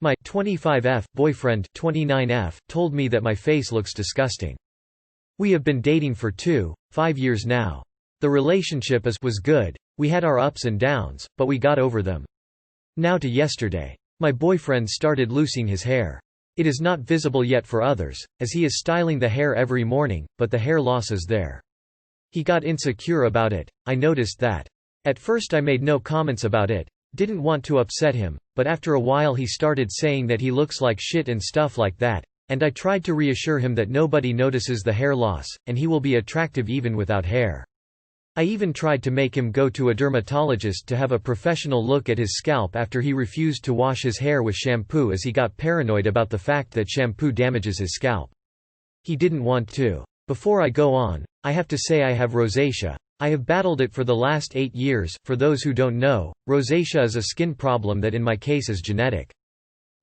My 25F boyfriend 29F told me that my face looks disgusting. We have been dating for 5 years now. The relationship was good, we had our ups and downs, but we got over them. Now to yesterday. My boyfriend started losing his hair. It is not visible yet for others, as he is styling the hair every morning, but the hair loss is there. He got insecure about it, I noticed that. At first I made no comments about it, didn't want to upset him, but after a while he started saying that he looks like shit and stuff like that, and I tried to reassure him that nobody notices the hair loss, and he will be attractive even without hair. I even tried to make him go to a dermatologist to have a professional look at his scalp after he refused to wash his hair with shampoo as he got paranoid about the fact that shampoo damages his scalp. He didn't want to. Before I go on, I have to say I have rosacea. I have battled it for the last 8 years. For those who don't know, rosacea is a skin problem that in my case is genetic.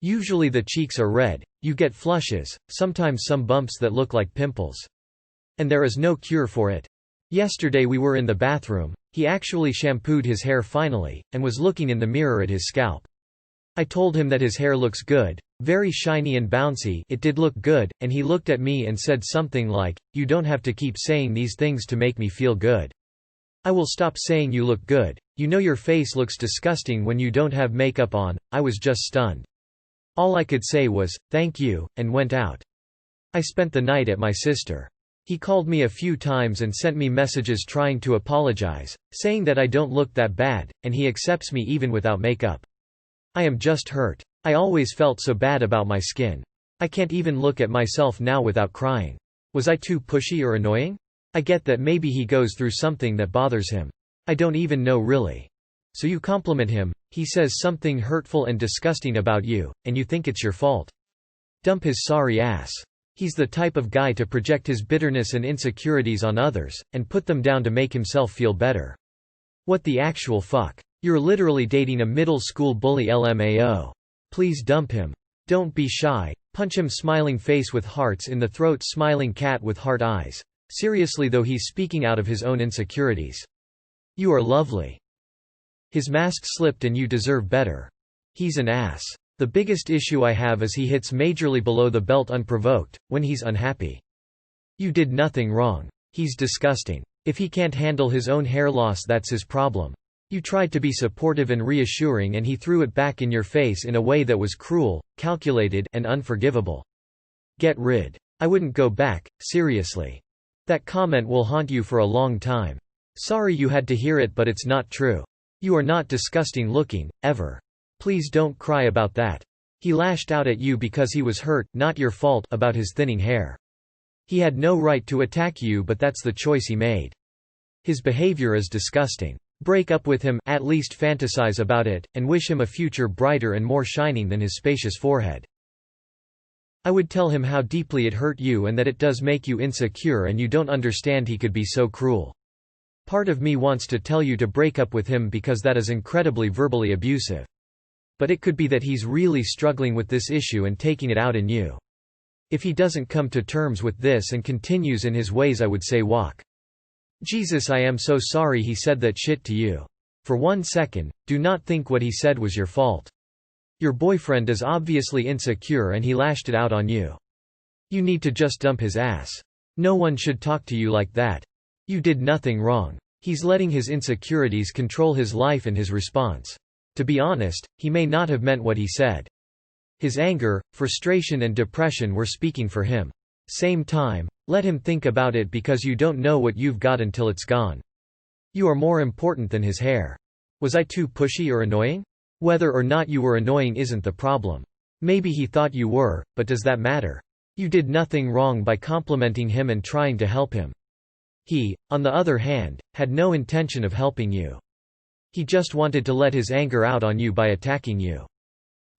Usually the cheeks are red, you get flushes, sometimes some bumps that look like pimples. And there is no cure for it. Yesterday we were in the bathroom, he actually shampooed his hair finally, and was looking in the mirror at his scalp. I told him that his hair looks good, very shiny and bouncy. It did look good, and he looked at me and said something like, "You don't have to keep saying these things to make me feel good. I will stop saying you look good. You know your face looks disgusting when you don't have makeup on." I was just stunned. All I could say was, "Thank you," and went out. I spent the night at my sister. He called me a few times and sent me messages trying to apologize, saying that I don't look that bad, and he accepts me even without makeup. I am just hurt. I always felt so bad about my skin. I can't even look at myself now without crying. Was I too pushy or annoying? I get that maybe he goes through something that bothers him. I don't even know really. So you compliment him, he says something hurtful and disgusting about you, and you think it's your fault. Dump his sorry ass. He's the type of guy to project his bitterness and insecurities on others, and put them down to make himself feel better. What the actual fuck? You're literally dating a middle school bully LMAO. Please dump him. Don't be shy, punch him smiling face with hearts in the throat smiling cat with heart eyes. Seriously though he's speaking out of his own insecurities. You are lovely. His mask slipped and you deserve better. He's an ass. The biggest issue I have is he hits majorly below the belt unprovoked, when he's unhappy. You did nothing wrong. He's disgusting. If he can't handle his own hair loss, that's his problem. You tried to be supportive and reassuring and he threw it back in your face in a way that was cruel, calculated, and unforgivable. Get rid. I wouldn't go back, seriously. That comment will haunt you for a long time. Sorry you had to hear it, but it's not true. You are not disgusting looking, ever. Please don't cry about that. He lashed out at you because he was hurt, not your fault, about his thinning hair. He had no right to attack you, but that's the choice he made. His behavior is disgusting. Break up with him, at least fantasize about it, and wish him a future brighter and more shining than his spacious forehead. I would tell him how deeply it hurt you and that it does make you insecure and you don't understand he could be so cruel. Part of me wants to tell you to break up with him because that is incredibly verbally abusive. But it could be that he's really struggling with this issue and taking it out in you. If he doesn't come to terms with this and continues in his ways, I would say walk. Jesus, I am so sorry he said that shit to you. For 1 second, do not think what he said was your fault. Your boyfriend is obviously insecure and he lashed it out on you. You need to just dump his ass. No one should talk to you like that. You did nothing wrong. He's letting his insecurities control his life and his response. To be honest, he may not have meant what he said. His anger, frustration and depression were speaking for him. Same time, let him think about it because you don't know what you've got until it's gone. You are more important than his hair. Was I too pushy or annoying? Whether or not you were annoying isn't the problem. Maybe he thought you were, but does that matter? You did nothing wrong by complimenting him and trying to help him. He, on the other hand, had no intention of helping you. He just wanted to let his anger out on you by attacking you.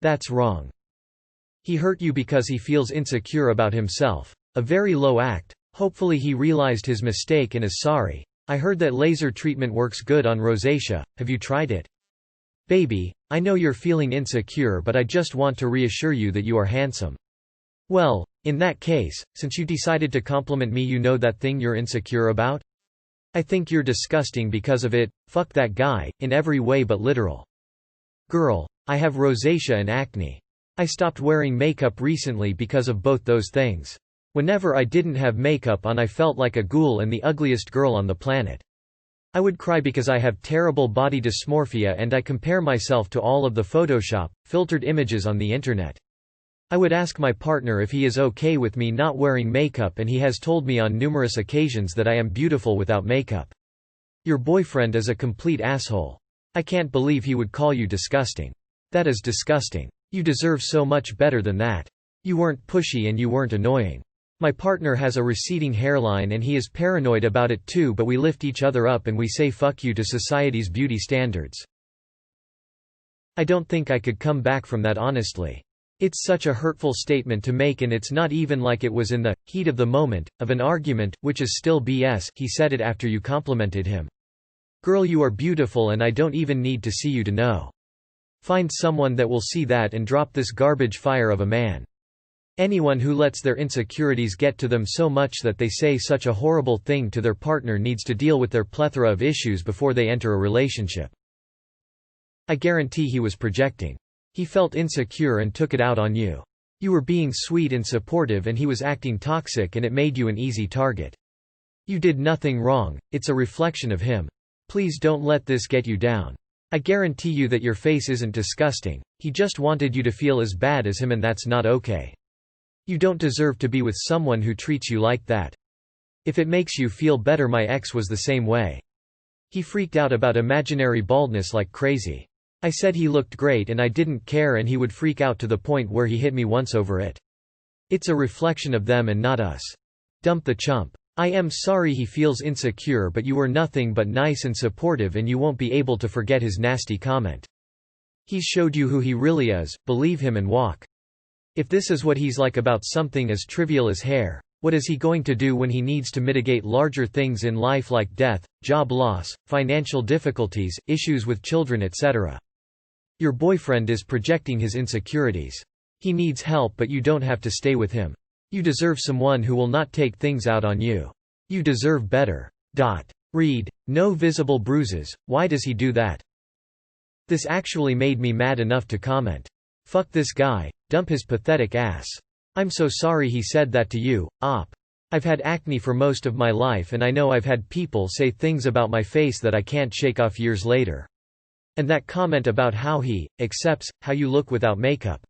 That's wrong. He hurt you because he feels insecure about himself. A very low act. Hopefully he realized his mistake and is sorry. I heard that laser treatment works good on rosacea. Have you tried it? Baby, I know you're feeling insecure, but I just want to reassure you that you are handsome. Well, in that case, since you decided to compliment me, you know that thing you're insecure about? I think you're disgusting because of it. Fuck that guy, in every way but literal. Girl, I have rosacea and acne. I stopped wearing makeup recently because of both those things. Whenever I didn't have makeup on I felt like a ghoul and the ugliest girl on the planet. I would cry because I have terrible body dysmorphia and I compare myself to all of the Photoshop, filtered images on the internet. I would ask my partner if he is okay with me not wearing makeup and he has told me on numerous occasions that I am beautiful without makeup. Your boyfriend is a complete asshole. I can't believe he would call you disgusting. That is disgusting. You deserve so much better than that. You weren't pushy and you weren't annoying. My partner has a receding hairline and he is paranoid about it too, but we lift each other up and we say fuck you to society's beauty standards. I don't think I could come back from that honestly. It's such a hurtful statement to make and it's not even like it was in the heat of the moment, of an argument, which is still BS. He said it after you complimented him. Girl, you are beautiful and I don't even need to see you to know. Find someone that will see that and drop this garbage fire of a man. Anyone who lets their insecurities get to them so much that they say such a horrible thing to their partner needs to deal with their plethora of issues before they enter a relationship. I guarantee he was projecting. He felt insecure and took it out on you. You were being sweet and supportive and he was acting toxic and it made you an easy target. You did nothing wrong, it's a reflection of him. Please don't let this get you down. I guarantee you that your face isn't disgusting, he just wanted you to feel as bad as him and that's not okay. You don't deserve to be with someone who treats you like that. If it makes you feel better, my ex was the same way. He freaked out about imaginary baldness like crazy. I said he looked great and I didn't care and he would freak out to the point where he hit me once over it. It's a reflection of them and not us. Dump the chump. I am sorry he feels insecure, but you were nothing but nice and supportive and you won't be able to forget his nasty comment. He showed you who he really is, believe him and walk. If this is what he's like about something as trivial as hair, what is he going to do when he needs to mitigate larger things in life like death, job loss, financial difficulties, issues with children, etc.? Your boyfriend is projecting his insecurities. He needs help, but you don't have to stay with him. You deserve someone who will not take things out on you. You deserve better. Read. No visible bruises, why does he do that? This actually made me mad enough to comment. Fuck this guy, dump his pathetic ass. I'm so sorry he said that to you, op. I've had acne for most of my life and I know I've had people say things about my face that I can't shake off years later. And that comment about how he accepts how you look without makeup.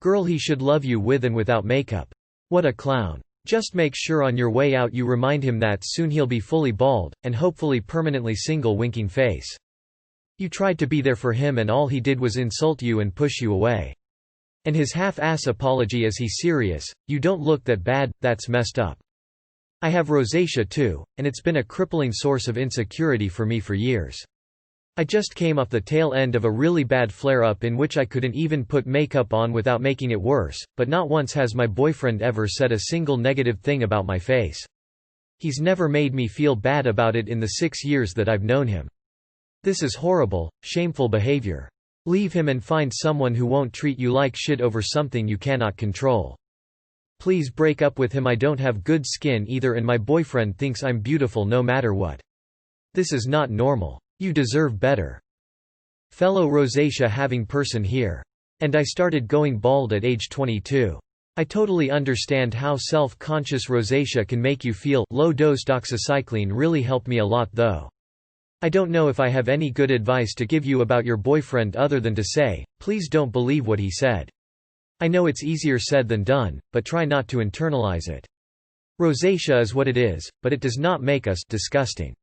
Girl, he should love you with and without makeup. What a clown. Just make sure on your way out you remind him that soon he'll be fully bald, and hopefully permanently single, winking face. You tried to be there for him and all he did was insult you and push you away. And his half-ass apology, is he serious? You don't look that bad, that's messed up. I have rosacea too, and it's been a crippling source of insecurity for me for years. I just came off the tail end of a really bad flare-up in which I couldn't even put makeup on without making it worse, but not once has my boyfriend ever said a single negative thing about my face. He's never made me feel bad about it in the 6 years that I've known him. This is horrible, shameful behavior. Leave him and find someone who won't treat you like shit over something you cannot control. Please break up with him. I don't have good skin either and my boyfriend thinks I'm beautiful no matter what. This is not normal. You deserve better. Fellow rosacea having person here. And I started going bald at age 22. I totally understand how self-conscious rosacea can make you feel. Low-dose doxycycline really helped me a lot though. I don't know if I have any good advice to give you about your boyfriend other than to say, please don't believe what he said. I know it's easier said than done, but try not to internalize it. Rosacea is what it is, but it does not make us disgusting.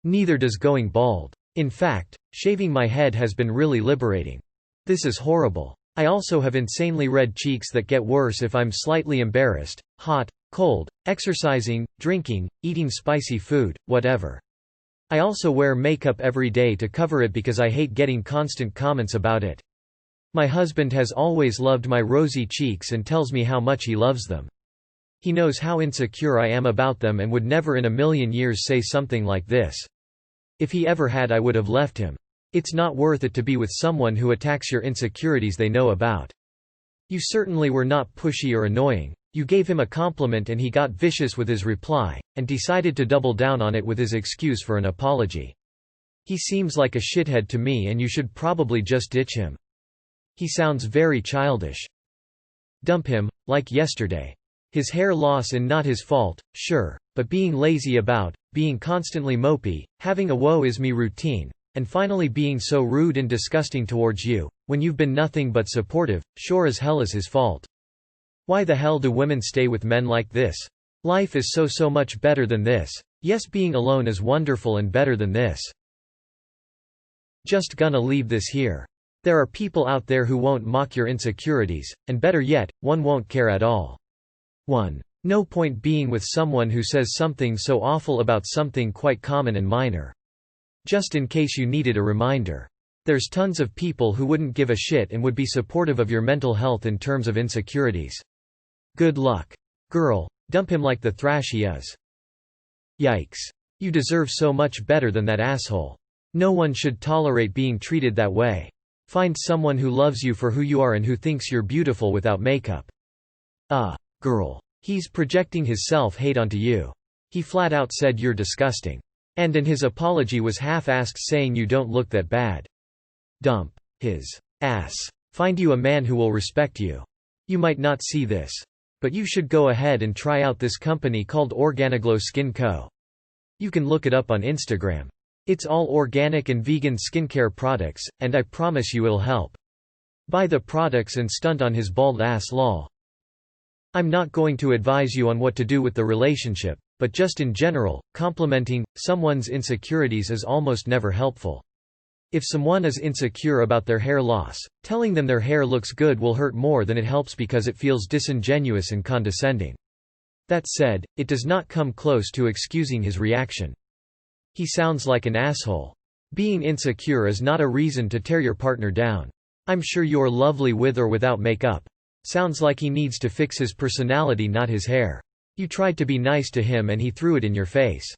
Neither does going bald. In fact, shaving my head has been really liberating. This is horrible. I also have insanely red cheeks that get worse if I'm slightly embarrassed, hot, cold, exercising, drinking, eating spicy food, whatever. I also wear makeup every day to cover it because I hate getting constant comments about it. My husband has always loved my rosy cheeks and tells me how much he loves them. He knows how insecure I am about them and would never in a million years say something like this. If he ever had, I would have left him. It's not worth it to be with someone who attacks your insecurities they know about. You certainly were not pushy or annoying. You gave him a compliment and he got vicious with his reply, and decided to double down on it with his excuse for an apology. He seems like a shithead to me and you should probably just ditch him. He sounds very childish. Dump him, like yesterday. His hair loss and not his fault, sure, but being lazy about, being constantly mopey, having a woe is me routine, and finally being so rude and disgusting towards you, when you've been nothing but supportive, sure as hell is his fault. Why the hell do women stay with men like this? Life is so much better than this. Yes, being alone is wonderful and better than this. Just gonna leave this here. There are people out there who won't mock your insecurities, and better yet, one won't care at all. 1. No point being with someone who says something so awful about something quite common and minor. Just in case you needed a reminder. There's tons of people who wouldn't give a shit and would be supportive of your mental health in terms of insecurities. Good luck. Girl, dump him like the thrash he is. Yikes. You deserve so much better than that asshole. No one should tolerate being treated that way. Find someone who loves you for who you are and who thinks you're beautiful without makeup. Girl. He's projecting his self-hate onto you. He flat out said you're disgusting. And his apology was half-assed, saying you don't look that bad. Dump his ass. Find you a man who will respect you. You might not see this, but you should go ahead and try out this company called Organiglow Skin Co. You can look it up on Instagram. It's all organic and vegan skincare products, and I promise you it'll help. Buy the products and stunt on his bald ass lol. I'm not going to advise you on what to do with the relationship, but just in general, complimenting someone's insecurities is almost never helpful. If someone is insecure about their hair loss, telling them their hair looks good will hurt more than it helps because it feels disingenuous and condescending. That said, it does not come close to excusing his reaction. He sounds like an asshole. Being insecure is not a reason to tear your partner down. I'm sure you're lovely with or without makeup. Sounds like he needs to fix his personality, not his hair. You tried to be nice to him and he threw it in your face.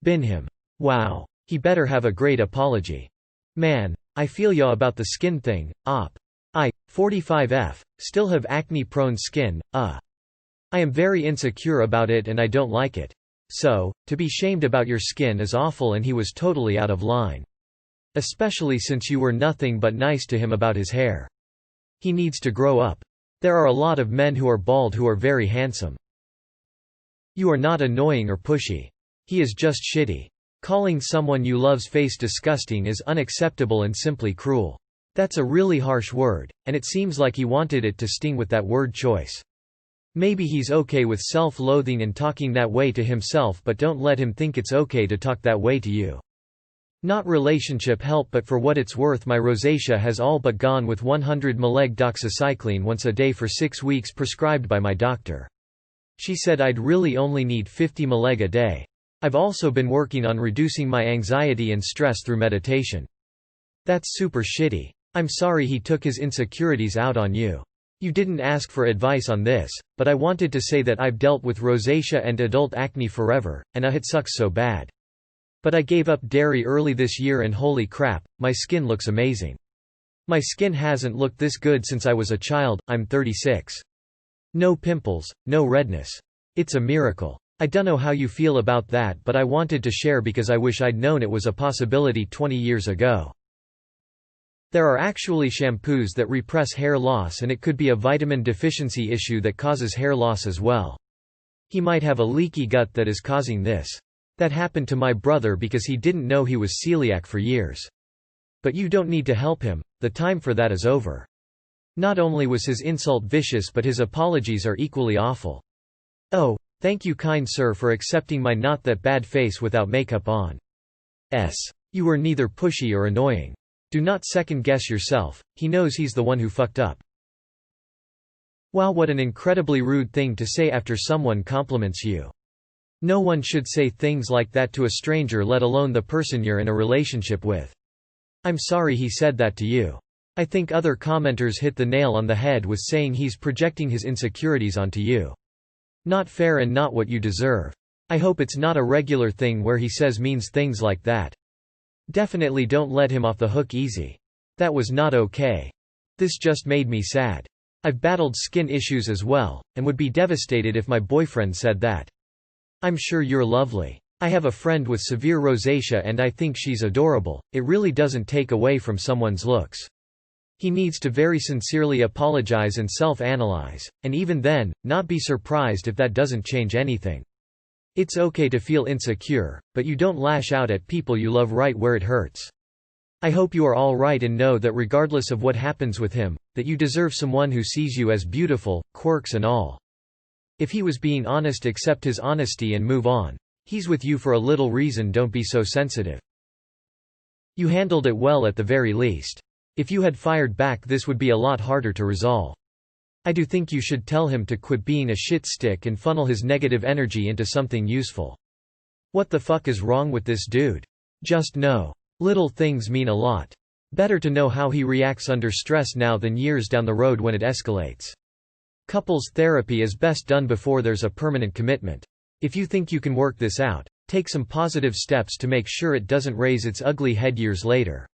Bin him. Wow. He better have a great apology. Man, I feel ya about the skin thing. I, 45F, still have acne-prone skin. I am very insecure about it and I don't like it. So, to be shamed about your skin is awful, and he was totally out of line. Especially since you were nothing but nice to him about his hair. He needs to grow up. There are a lot of men who are bald who are very handsome. You are not annoying or pushy. He is just shitty. Calling someone you love's face disgusting is unacceptable and simply cruel. That's a really harsh word, and it seems like he wanted it to sting with that word choice. Maybe he's okay with self-loathing and talking that way to himself, but don't let him think it's okay to talk that way to you. Not relationship help, but for what it's worth, my rosacea has all but gone with 100 mg doxycycline once a day for 6 weeks prescribed by my doctor. She said I'd really only need 50 mg a day. I've also been working on reducing my anxiety and stress through meditation. That's super shitty. I'm sorry he took his insecurities out on you. You didn't ask for advice on this, but I wanted to say that I've dealt with rosacea and adult acne forever, and it sucks so bad. But I gave up dairy early this year and holy crap, my skin looks amazing. My skin hasn't looked this good since I was a child. I'm 36. No pimples, no redness. It's a miracle. I dunno how you feel about that, but I wanted to share because I wish I'd known it was a possibility 20 years ago. There are actually shampoos that repress hair loss, and it could be a vitamin deficiency issue that causes hair loss as well. He might have a leaky gut that is causing this. That happened to my brother because he didn't know he was celiac for years. But you don't need to help him, the time for that is over. Not only was his insult vicious, but his apologies are equally awful. Oh, thank you kind sir for accepting my not that bad face without makeup on. You were neither pushy or annoying. Do not second guess yourself, he knows he's the one who fucked up. Wow, what an incredibly rude thing to say after someone compliments you. No one should say things like that to a stranger, let alone the person you're in a relationship with. I'm sorry he said that to you. I think other commenters hit the nail on the head with saying he's projecting his insecurities onto you. Not fair and not what you deserve. I hope it's not a regular thing where he says means things like that. Definitely don't let him off the hook easy. That was not okay. This just made me sad. I've battled skin issues as well, and would be devastated if my boyfriend said that. I'm sure you're lovely. I have a friend with severe rosacea and I think she's adorable. It really doesn't take away from someone's looks. He needs to very sincerely apologize and self-analyze, and even then, not be surprised if that doesn't change anything. It's okay to feel insecure, but you don't lash out at people you love right where it hurts. I hope you are all right and know that regardless of what happens with him, that you deserve someone who sees you as beautiful, quirks and all. If he was being honest, accept his honesty and move on. He's with you for a little reason, don't be so sensitive. You handled it well at the very least. If you had fired back, this would be a lot harder to resolve. I do think you should tell him to quit being a shit stick and funnel his negative energy into something useful. What the fuck is wrong with this dude? Just know. Little things mean a lot. Better to know how he reacts under stress now than years down the road when it escalates. Couples therapy is best done before there's a permanent commitment. If you think you can work this out, take some positive steps to make sure it doesn't raise its ugly head years later.